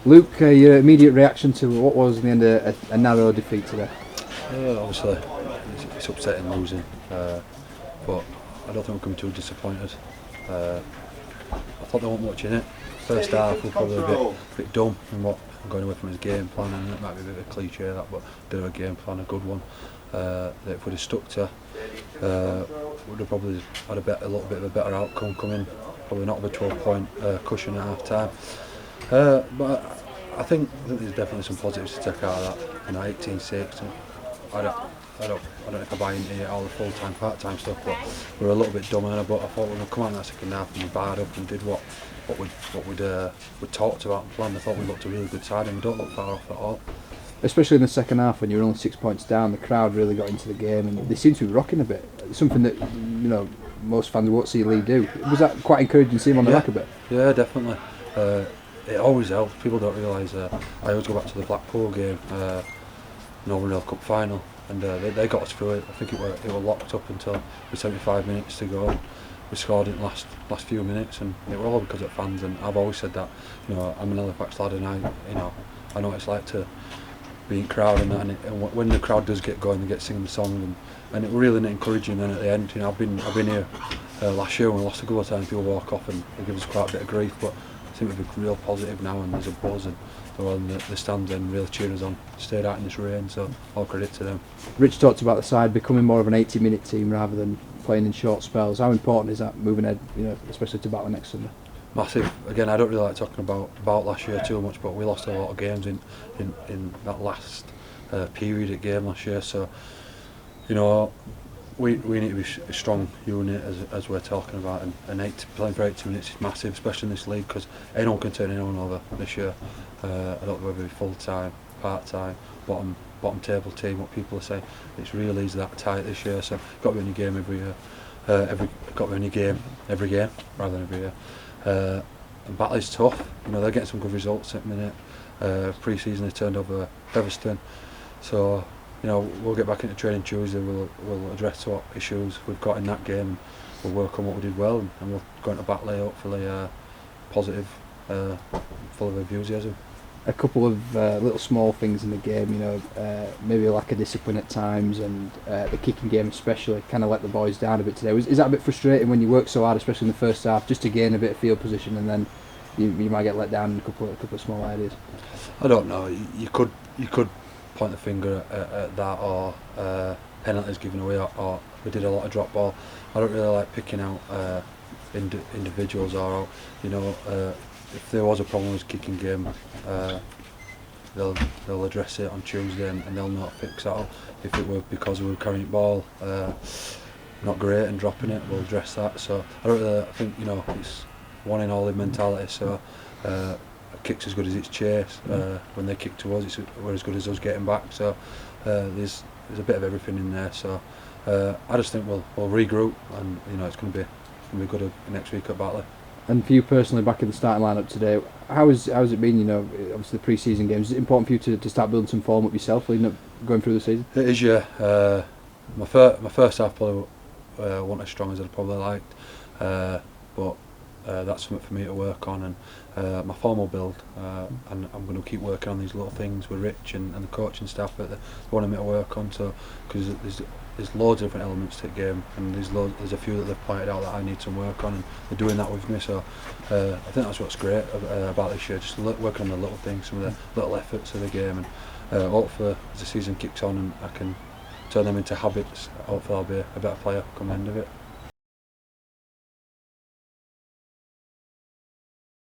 Luke, your immediate reaction to what was in the end a narrow defeat today? Obviously, it's upsetting losing, but I don't think we're coming too disappointed. I thought there wasn't much in it. First half was probably a bit dumb in what I'm going away from his game plan, and it might be a bit of a cliche that, but did a game plan, a good one. That if we'd have stuck to, would have probably had a little bit of a better outcome coming. Probably not with a 12-point cushion at half time. But I think there's definitely some positives to take out of that. 18-6. I don't know if I buy into all the full-time, part-time stuff, but we were a little bit dumber. But I thought when we come out in that second half and we barred up and did what we'd talked about and planned, I thought we looked a really good side, and we don't look far off at all. Especially in the second half when you were only 6 points down, the crowd really got into the game and they seemed to be rocking a bit. Something that most fans won't see Lee do. Was that quite encouraging to see him on the rack a bit? Yeah, definitely. It always helps. People don't realise. I always go back to the Blackpool game, Northern Rail Cup final, and they got us through it. I think it were locked up until with 75 minutes to go. We scored in the last few minutes, and it were all because of fans. And I've always said that. I'm an Halifax lad, and I know what it's like to be in crowd and that. And when the crowd does get going, they get singing the song, and it really encouraging. Then at the end, I've been here last year when we lost a couple of times. People walk off and they give us quite a bit of grief, but I think we've been real positive now, and there's a buzz, and the stands then really cheering us on. Stayed out in this rain, so all credit to them. Rich talked about the side becoming more of an 80-minute team rather than playing in short spells. How important is that moving ahead, especially to battle next Sunday? Massive. Again, I don't really like talking about last year too much, but we lost a lot of games in that last period of game last year. So, we need to be a strong unit as we're talking about, and playing for 80 minutes is massive, especially in this league, because anyone can turn anyone over this year. I don't know whether it be full time, part time, bottom table team. What people are saying, it's really that tight this year. So got to be in your game every year. Got to be in your game every game rather than every year. And Batley's tough. They're getting some good results at the minute. Pre-season they turned over Featherstone. So we'll get back into training Tuesday. We'll address what issues we've got in that game, and we'll work on what we did well, and we'll go into Batley hopefully positive, full of enthusiasm. A couple of little small things in the game, maybe a lack of discipline at times, and the kicking game especially kind of let the boys down a bit today. Is that a bit frustrating when you work so hard, especially in the first half, just to gain a bit of field position, and then you might get let down in a couple of small areas? I don't know. You could point the finger at that, or penalties given away, or we did a lot of drop ball. I don't really like picking out individuals, or if there was a problem with kicking game, they'll address it on Tuesday, and they'll not fix that up. If it were because we were carrying the ball not great and dropping it, we'll address that. So I think it's one in all in mentality. So a kick's as good as its chase. When they kick to us, we're as good as us getting back. So there's a bit of everything in there. So I just think we'll regroup, and it's going to be good next week at Batley. And for you personally, back in the starting lineup today, how's it been? Obviously the pre-season games. Is it important for you to start building some form up yourself, leading up, going through the season? It is, yeah. My first half probably wasn't as strong as I'd probably liked, but that's something for me to work on, and my form will build, and I'm going to keep working on these little things with Rich and the coaching staff that they wanted me to work on. So because there's loads of different elements to the game, and there's a few that they've pointed out that I need some work on, and they're doing that with me. So I think that's what's great about this year, just working on the little things, some of the little efforts of the game, and hopefully as the season kicks on and I can turn them into habits, hopefully I'll be a better player come the end of it.